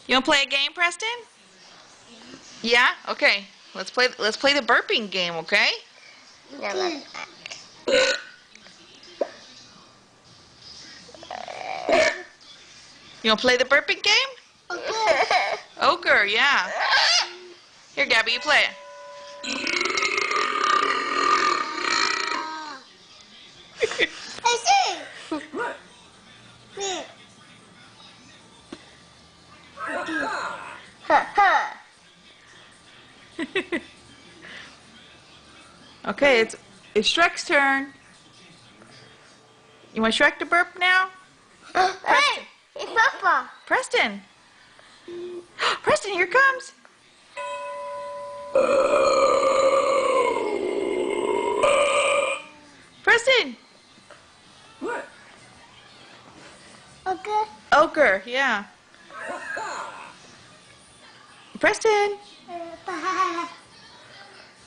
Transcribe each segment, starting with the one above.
You want to play a game, Preston? Yeah? Okay. Let's play the burping game, okay? You want to play the burping game? Ogre, yeah. Here, Gabby, you play it. Okay, it's Shrek's turn. You want Shrek to burp now? Hey, it's Papa. Preston. Preston, here it comes. Preston. What? Okay. Ogre, yeah. Preston.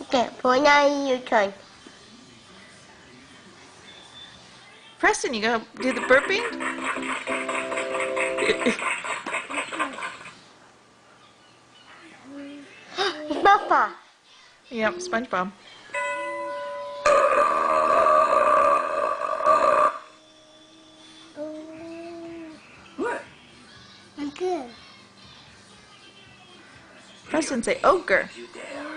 Okay, for now your turn. Preston, you gonna do the burping? It's Papa. Yep, SpongeBob. What? Okay. Preston, say ogre. You dare.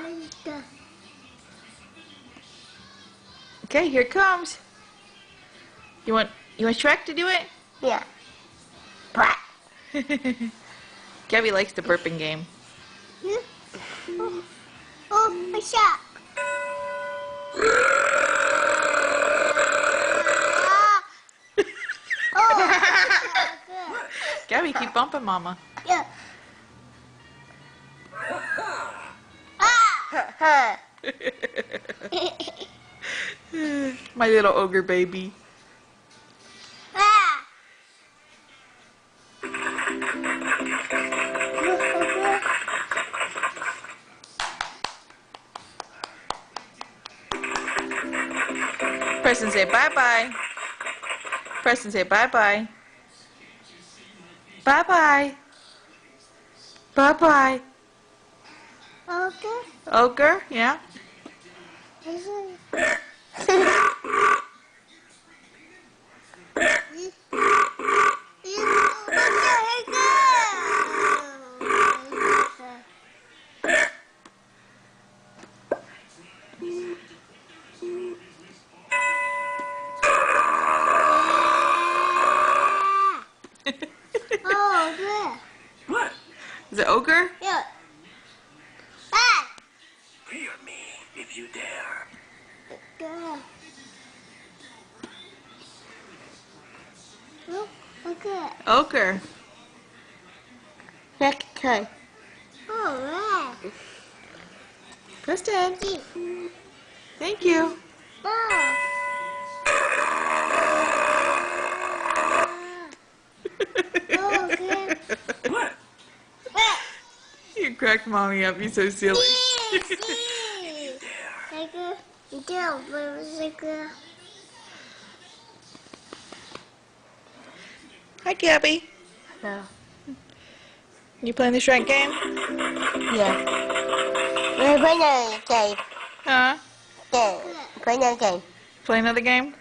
Okay, here it comes. You want Shrek to do it? Yeah. What? Gabby likes the burping game. Oh, a shark. Oh. Gabby, keep bumping Mama. Yeah. Ah. My little ogre baby. Ah. Preston, say bye-bye. Preston, say bye-bye. Bye-bye. Bye-bye. Okay. Ogre, yeah. Oh, good. What? Is it ogre? Yeah. Ah. Fear me if you dare. Good. Oh, okay. Ogre. Next turn. All right. Preston. Thank you. Oh. Oh, good. What? You cracked Mommy up. You're so silly. Hi, Gabby. No. You playing the Shrek game? Yeah. We're playing a game. Huh? Game. Playing a game. Play another game?